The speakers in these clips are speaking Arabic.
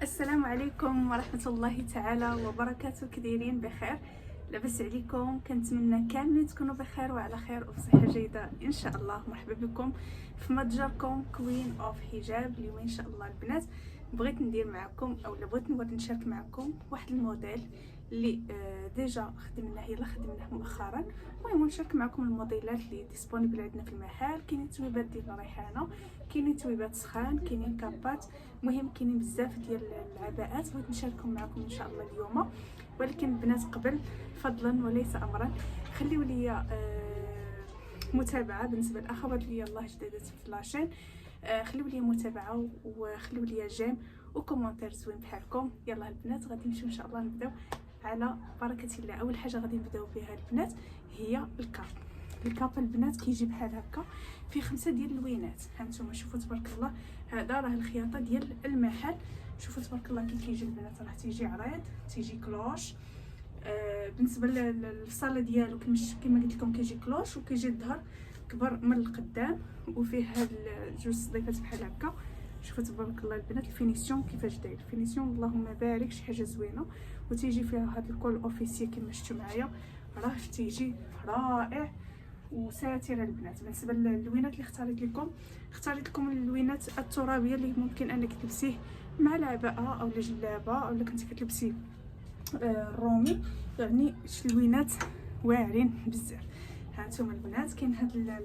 السلام عليكم ورحمة الله تعالى وبركاته. كديرين بخير؟ لاباس عليكم؟ كنتمنى كاملين تكونوا بخير وعلى خير وبصحة جيدة ان شاء الله. مرحبا بكم في متجركم كوين اوف حجاب. اليوم ان شاء الله البنات بغيت ندير معكم اولا بغيت نشارك معكم واحد الموديل اللي ديجا خدمناه مؤخرا. المهم نشارك معكم الموديلات اللي ديسپونيبل عندنا في المحل. كاينين تويبات ديال الريحانه، كاينين تويبات سخان، كاينين كابات، المهم كاينين بزاف ديال العباءات بغيت نشاركهم معكم ان شاء الله اليوم. ولكن البنات قبل فضلا وليس امرا خليوا لي متابعه بالنسبه للاخوات اللي يلاه جدادات في لاشين. خليوا لي متابعه وخليوا لي جيم وكومونتير زوين بحالكم. يلا البنات غادي نمشيو ان شاء الله نبداو على بركه الله. اول حاجه غادي نبداو بها البنات هي الكاب البنات كيجي بحال هكا في 5 ديال اللوينات. هانتوما شوفوا تبارك الله، هذا راه الخياطه ديال المحل. شوفوا تبارك الله كي كيجي البنات، راه تيجي عريض، تيجي كلوش. بالنسبه للصاله ديالو كما قلت لكم كيجي كلوش وكيجي الظهر كبر من القدام وفيه هاد جوج صديفات بحال هكا. شوفوا تبارك الله البنات الفينيسيون كيفاش داير، الفينيسيون اللهم بارك شي حاجه زوينه. وتيجي فيها هاد الكول اوفيسيي كما شفتوا معايا، راه تيجي رائع وساتره البنات. بالنسبه للوينات اللي اختاريت لكم اللوينات الترابيه اللي ممكن انك تلبسيه مع العباءه او جلابه او كنتي كتلبسي الرومي، يعني اللوينات واعرين بزاف. هانتوما البنات كاين هاد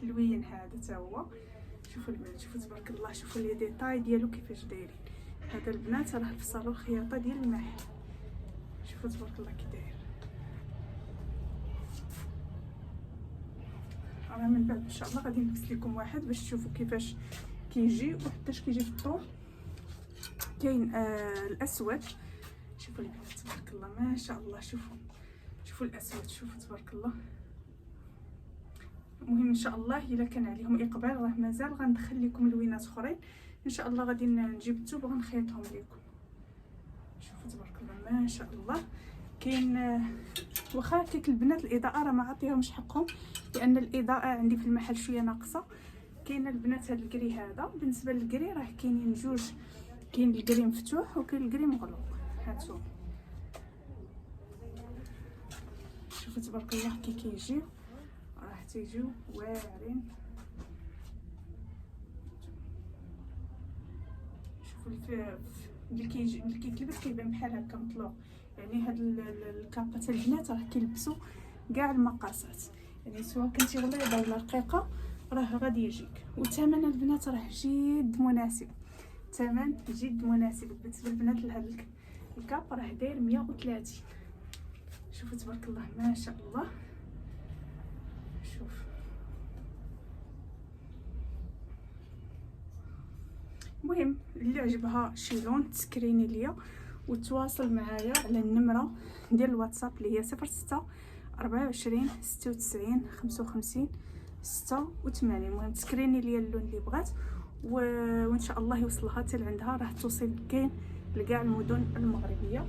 اللوين هذا حتى هو. شوفوا البنات، شوفوا تبارك الله، شوفوا لي ديتاي ديالو كيفاش دايرين. هذا البنات راه في صالون الخياطه ديال المحل. شوفوا تبارك الله كي داير. راه من بعد ان شاء الله غادي نلبس لكم واحد باش تشوفوا كيفاش كيجي وحتاش كيجي في الطول. كاين الاسود. شوفوا البنات تبارك الله ما شاء الله، شوفوا الاسود، شوفوا تبارك الله. المهم ان شاء الله الا كان عليهم اقبال راه مازال غندخل لكم لوينات اخرين ان شاء الله. غادي نجيب الثوب وغنخيطهم لكم. شوفوا تبارك الله ما شاء الله. كاين واخا كيك البنات الاضاءه راه ما عطيهمش حقهم لان الاضاءه عندي في المحل شويه ناقصه. كاين البنات هذا الكري هذا. بالنسبه للكري راه كاينين جوج، كاين الكري مفتوح وكاين الكري مغلق. هانتوما شوفوا تبارك الله كي كيجيو، راه تيجيو واعرين. شوفوا اللي كيتلبس كيبان بحال هكا مطلوع. يعني هاد الكابات البنات راه كيلبسوا كاع المقاسات، يعني سواء كنتي غليظه ولا رقيقه راه غادي يجيك. وثمن البنات راه جد مناسب، ثمن جد مناسب. بالنسبه للبنات لهاد الكاب راه داير 130. شوفوا تبارك الله ما شاء الله. شوف المهم اللي عجبها شي لون تسكريني ليا وتواصل معايا على النمره ديال الواتساب اللي هي 06 24 96 55 86. المهم تسكريني ليا اللون اللي بغات وان شاء الله يوصلها حتى لعندها. راه توصل كاين لكاع المدن المغربيه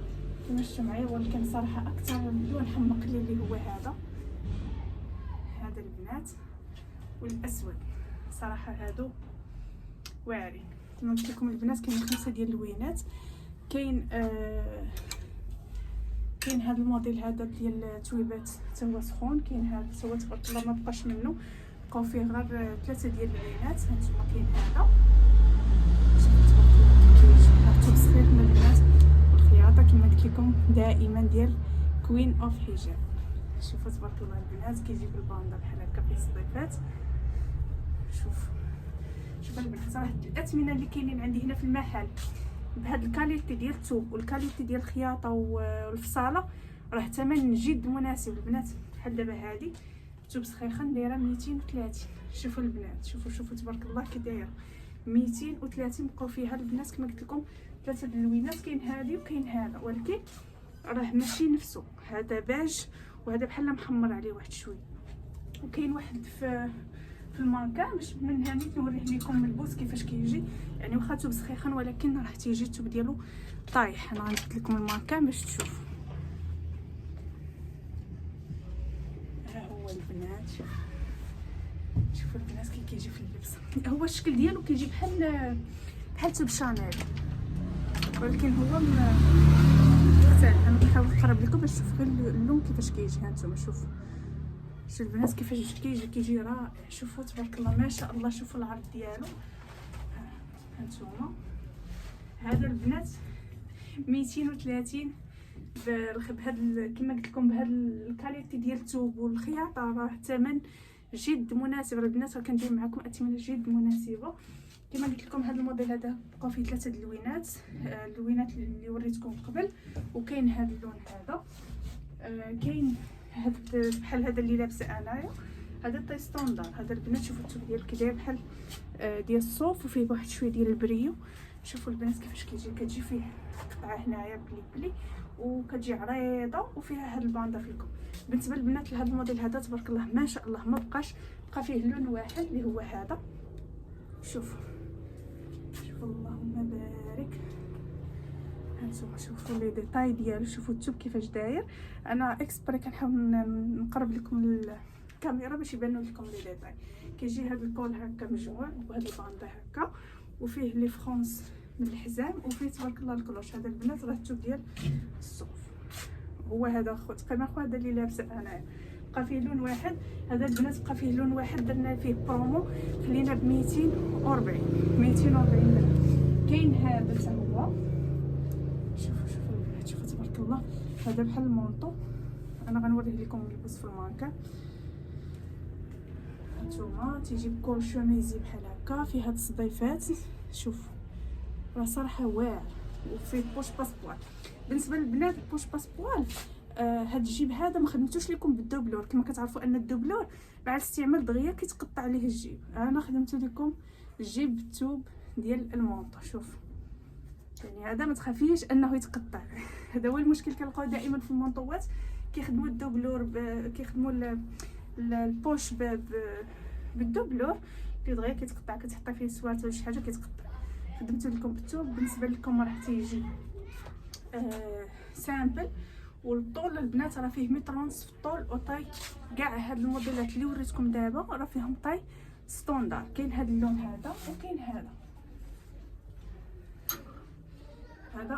كما شفتوا معايا، ولكن صراحه اكثر لون حمق لي اللي هو هذا البنات والاسود. صراحه هادو واعرين. كما قلت لكم البنات كاين 5 ديال اللوينات. كاين كاين هذا الموديل هذا ديال التويبات حتى هو سخون. كاين هذا حتى هو تبارك الله ما بقاش منه، بقاو فيه غير 3 ديال اللوينات. هانتوما كاين هذا شوفوا تبارك الله كيجي راه تبصير من البنات والخياطه كما قلت لكم دائما ديال كوين اوف حجاب. شوفوا تبارك الله البنات كيجي بالباندا بحال هكا فيه صديفات. شوف البنات راه الاثمنه اللي كاينين عندي هنا في المحل بهاد الكاليتي ديال الثوب والكاليتي ديال الخياطه والفصاله راه ثمن جد مناسب البنات. بحال دابا هادي ثوب سخيخن دايره 230. شوفوا البنات، شوفوا تبارك الله كي دايره 230. بقاو فيها البنات كما قلت لكم 3 د اللوينات. كاين هادي وكاين هذا، ولكن راه ماشي نفسه. هذا باج وهذا بحال محمر عليه واحد شويه. وكاين واحد في الماركه باش من هنا نوريه لكم ملبوس كيفاش كيجي. يعني واخا ثوب سخيخن ولكن راه تيجي الثوب ديالو طايح. انا غنحط لكم الماركه باش تشوفوا. ها هو البنات، شوفوا البنات كي كيجي في اللبس. هو الشكل ديالو كيجي بحال ثوب شانيل. ولكن هو مختلف. انا كنحاول نقرب لكم باش تشوفوا غير اللون كيفاش كيجي. ها انتم شوفوا البنات كيفاش كيجي رائع. شوفوا تبارك الله ما شاء الله. شوفوا العرض ديالو. ها انتم هذا البنات 230 بهذا كما قلت لكم بهذا الكاليتي ديال الثوب والخياطه. راه الثمن جد مناسب البنات. راه كندير معكم اثمنه جد مناسبه. كما قلت لكم هذا الموديل هذا بقى فيه 3 اللوينات. اللوينات اللي وريتكم قبل. وكاين هذا اللون هذا. كاين هذا بحال هذا اللي لابسه انايا. هذا طاي ستوندار. هذا البنات شوفوا الثوب ديالو كيداير بحال ديال الصوف وفيه واحد شويه ديال البريو. شوفوا البنات كيفاش كتجي فيه قطعه هنايا بلي وكتجي عريضه وفيها هاد الباندا في الكم. بالنسبه للبنات لهذا الموديل هذا تبارك الله ما شاء الله ما بقى فيه لون واحد اللي هو هذا. شوفوا اللهم بارك. هانتوما شوفوا لي ديتاي ديالو. شوفوا الثوب كيفاش داير. انا اكسبري كنحاول نقرب لكم الكاميرا باش يبانوا لكم لي ديتاي. كيجي هذا الكول هكا مجموع وهذا الباندا هكا وفيه لي فرونس من الحزام وفيه تبارك الله الكلوش. هذا البنات راه الثوب ديال الصوف. هو هذا تقريبا هذا اللي لابسه انايا بقى فيه لون واحد. هذا البنات بقى فيه لون واحد درنا فيه برومو خلينا ب 240 درهم. كاين هذا حتى هو. شوفوا البنات شوفوا تبارك الله. هذا بحال المونطو. انا غنوريه لكم ملبوس في الماركه. هانتوما تيجي بكل شوميزي بحال هكا فيه هاد الصديفات. شوفوا راه صراحه واعر وفيه بوش باسبوال. بالنسبه للبنات بوش باسبوال هاد الجيب هذا ما خدمتوش لكم بالدوبلور. كما كتعرفوا ان الدوبلور مع الاستعمال دغيا كيتقطع عليه الجيب. انا خدمت لكم الجيب بالثوب ديال المونطو. شوف يعني هذا ما تخافيش انه يتقطع. هذا هو المشكل كنلقاو دائما في المونطوات كيخدموا الدوبلور كيخدموا البوش بالدوبلور اللي دغيا كيتقطع. كتحطي فيه سوات ولا شي حاجه كيتقطع. خدمت لكم بالثوب. بالنسبه لكم راه تيجي سامبل. والطول البنات راه فيه مترونس في الطول وطاي. كاع هاد الموديلات اللي وريتكم دابا راه فيهم طاي ستوندار. كاين هاد اللون هذا وكاين هذا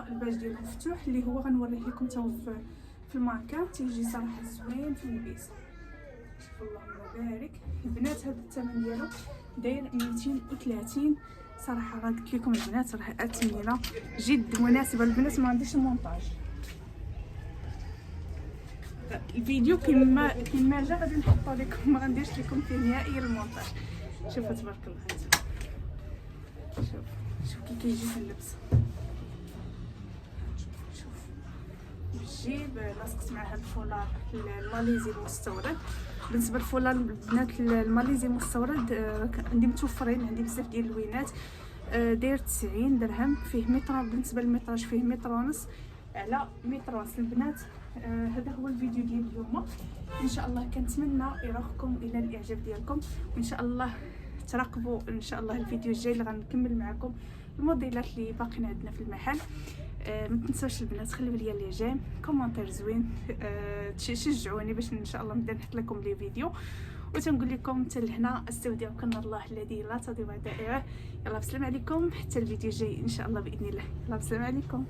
الباج ديالو مفتوح اللي هو غنوريه لكم حتى في الماركه. تيجي صراحه زوين في اللبس. شوفوا اللهم بارك البنات. هذا الثمن ديالو داير 230 صراحه. راه قلت لكم البنات راه اثمنه جد مناسبه. البنات ما عنديش المونتاج. الفيديو كيما جا غادي نحطو لكم. ما غنديرش لكم فيه نهائيا المونتاج. شوفوا تبارك الله. شوف كي كيجي في اللبس. شوف بالجيب لاصقت مع هاد الفولار الماليزي المستورد. بالنسبه للفولار البنات الماليزي المستورد عندي متوفرين. عندي بزاف ديال اللوينات. داير 90 درهم. فيه متر. بالنسبه للمتراج فيه متر ونص على متر ونص البنات. هذا هو الفيديو ديال اليوم. ان شاء الله كنتمنى يراكم الى الاعجاب ديالكم. وان شاء الله تراقبوا ان شاء الله الفيديو الجاي اللي غنكمل معكم الموديلات اللي باقيين عندنا في المحل. ما تنسوش البنات خليو لي الاعجاب كومونتير زوين. تشجعوني باش ان شاء الله نبدا نحط لكم لي فيديو. وتنقول لكم حتى لهنا استودعكم الله الذي لا تضيع ودائعه. يلا بسلام عليكم حتى الفيديو الجاي ان شاء الله باذن الله. يلا بسلام عليكم.